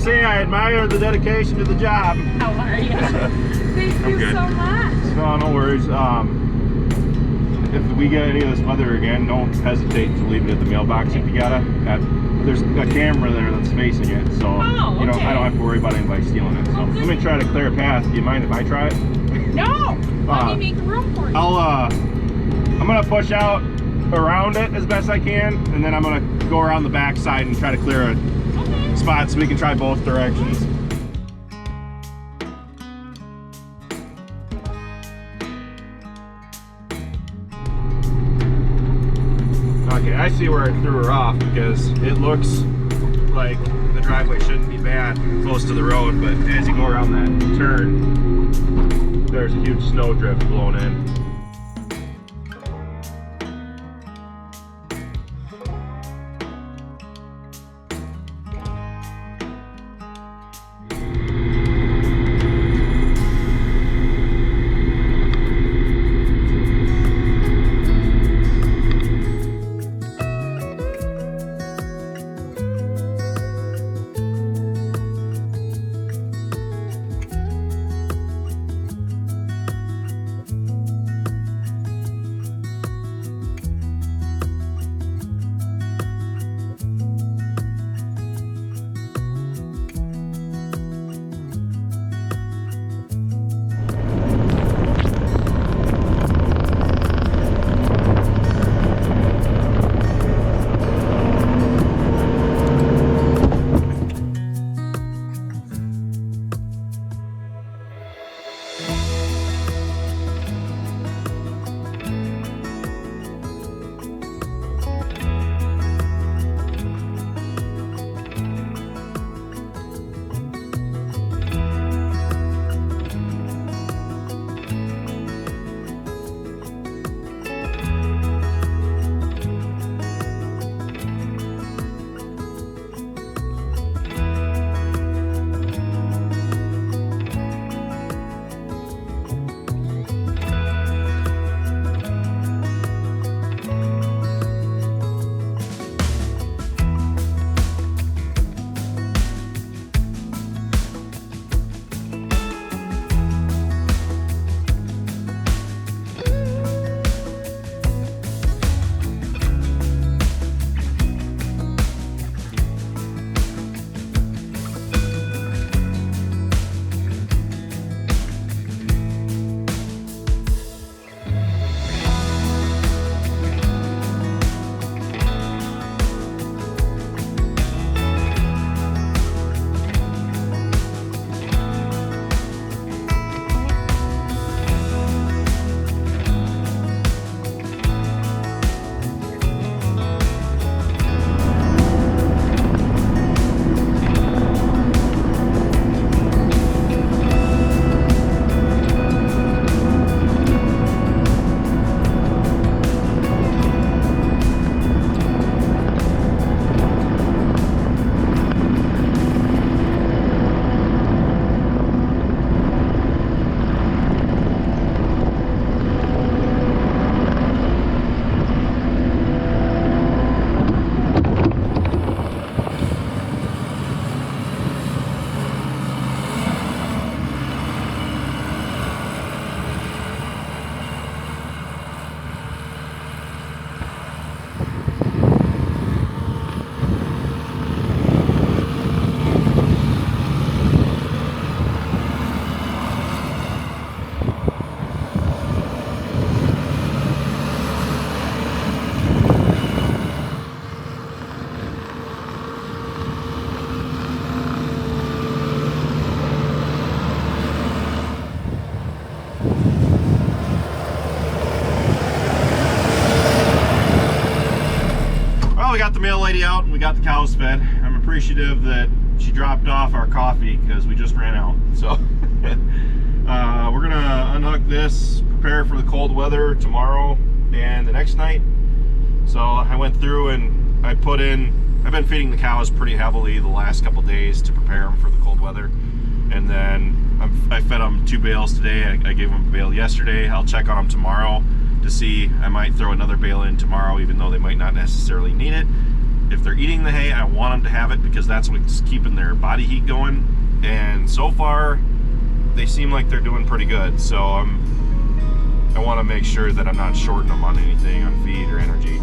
say I admire the dedication to the job. How are you? Thank you so much. No, no worries. If we get any of this weather again, don't hesitate to leave it at the mailbox if you gotta. There's a camera there that's facing it, so you know, I don't have to worry about anybody stealing it. So let me try to clear a path. Do you mind if I try it? No! Let me make room for you. I'm gonna push out around it as best I can, and then I'm gonna go around the back side and try to clear a spot so we can try both directions. Okay, I see where I threw her off because it looks like the driveway shouldn't be bad close to the road, but as you go around that turn, there's a huge snow drift blown in. got the mail lady out and we got the cows fed. I'm appreciative that she dropped off our coffee because we just ran out. So we're gonna unhook this, prepare for the cold weather tomorrow and the next night. So I went through and I've been feeding the cows pretty heavily the last couple days to prepare them for the cold weather. And then I fed them 2 bales today. I gave them a bale yesterday. I'll check on them tomorrow to see. I might throw another bale in tomorrow, even though they might not necessarily need it. if they're eating the hay, I want them to have it because that's what's keeping their body heat going. And so far, they seem like they're doing pretty good. So I want to make sure that I'm not shorting them on anything, on feed or energy.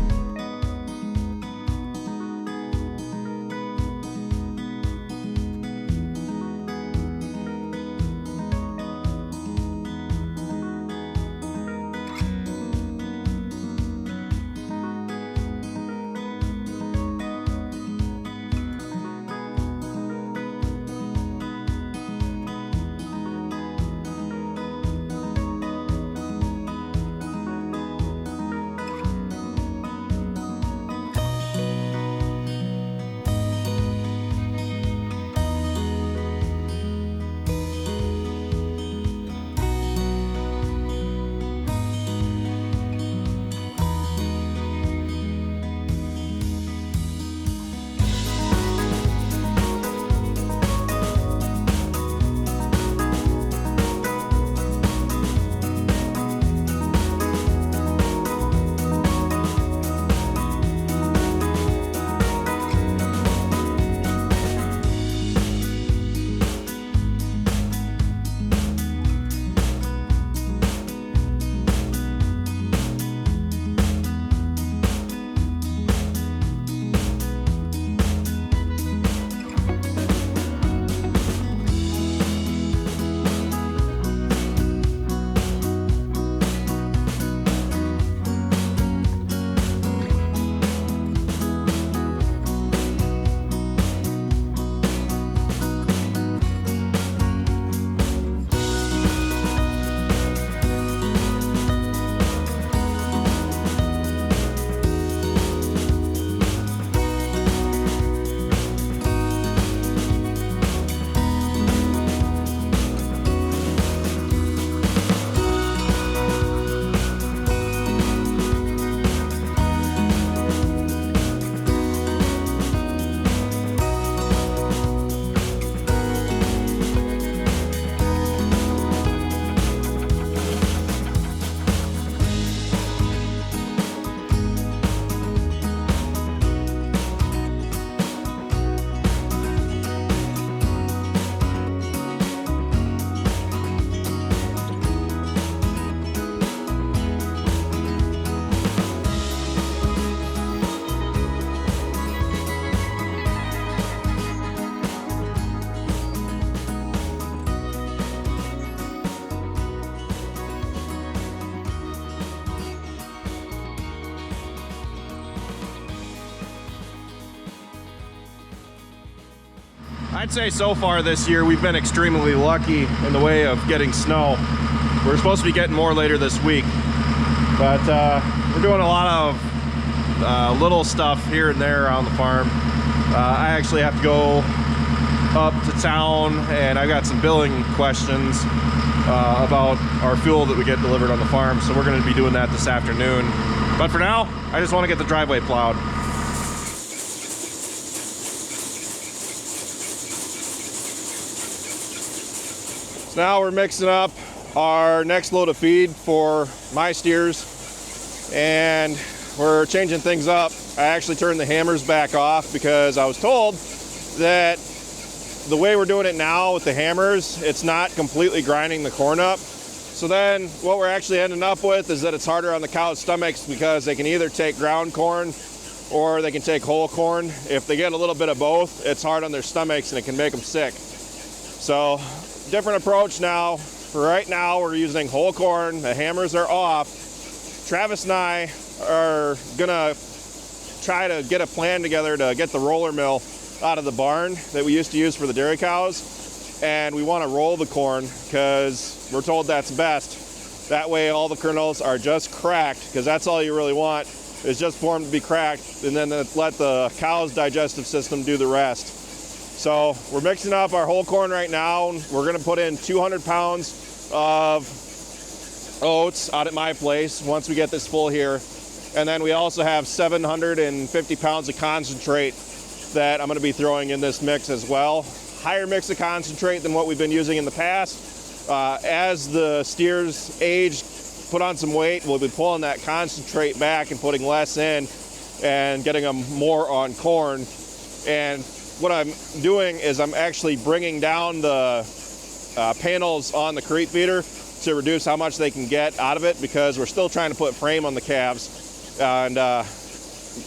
I'd say so far this year we've been extremely lucky in the way of getting snow. We're supposed to be getting more later this week, but we're doing a lot of little stuff here and there on the farm. I actually have to go up to town and I've got some billing questions about our fuel that we get delivered on the farm, so we're going to be doing that this afternoon. But for now, I just want to get the driveway plowed. So now we're mixing up our next load of feed for my steers, and we're changing things up. I actually turned the hammers back off because I was told that the way we're doing it now with the hammers, it's not completely grinding the corn up. So then what we're actually ending up with is that it's harder on the cow's stomachs because they can either take ground corn or they can take whole corn. If they get a little bit of both, it's hard on their stomachs and it can make them sick. So different approach now. For right now, we're using whole corn. The hammers are off. Travis and I are gonna try to get a plan together to get the roller mill out of the barn that we used to use for the dairy cows, and we want to roll the corn because we're told that's best. That way all the kernels are just cracked, because that's all you really want, is just for them to be cracked, and then let the cow's digestive system do the rest. So we're mixing up our whole corn right now. We're going to put in 200 pounds of oats out at my place once we get this full here, and then we also have 750 pounds of concentrate that I'm going to be throwing in this mix as well. Higher mix of concentrate than what we've been using in the past. As the steers age, put on some weight, we'll be pulling that concentrate back and putting less in, and getting them more on corn. And what I'm doing is I'm actually bringing down the panels on the creep feeder to reduce how much they can get out of it, because we're still trying to put frame on the calves. And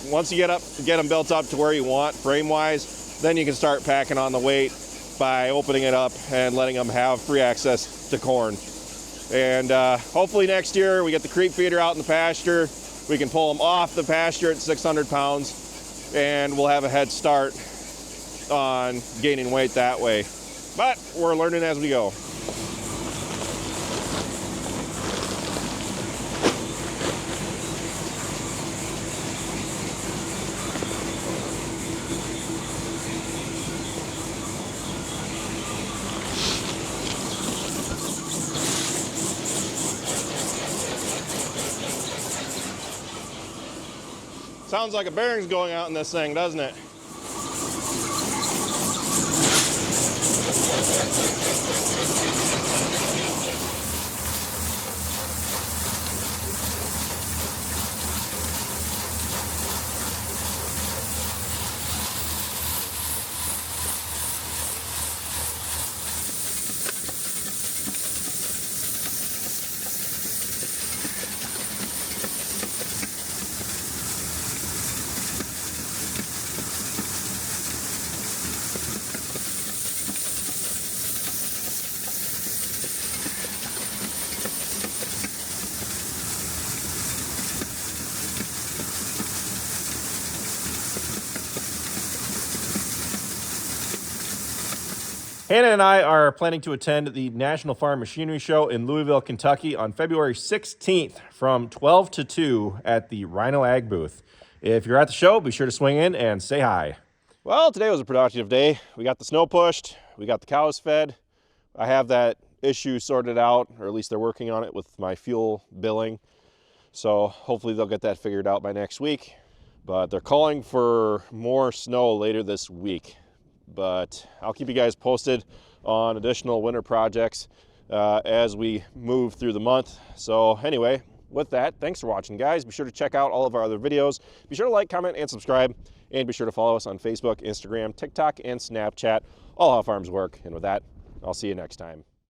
once you get them built up to where you want frame wise, then you can start packing on the weight by opening it up and letting them have free access to corn. And hopefully next year we get the creep feeder out in the pasture, we can pull them off the pasture at 600 pounds, and we'll have a head start on gaining weight that way. But we're learning as we go. Sounds like a bearing's going out in this thing, doesn't it? Hannah and I are planning to attend the National Farm Machinery Show in Louisville, Kentucky on February 16th from 12 to 2 at the Rhino Ag booth. If you're at the show, be sure to swing in and say hi. Well, today was a productive day. We got the snow pushed, we got the cows fed. I have that issue sorted out, or at least they're working on it with my fuel billing. So hopefully they'll get that figured out by next week. But they're calling for more snow later this week. But I'll keep you guys posted on additional winter projects as we move through the month. So anyway, with that, thanks for watching, guys. Be sure to check out all of our other videos. Be sure to like, comment, and subscribe. And be sure to follow us on Facebook, Instagram, TikTok, and Snapchat. All how farms work. And with that, I'll see you next time.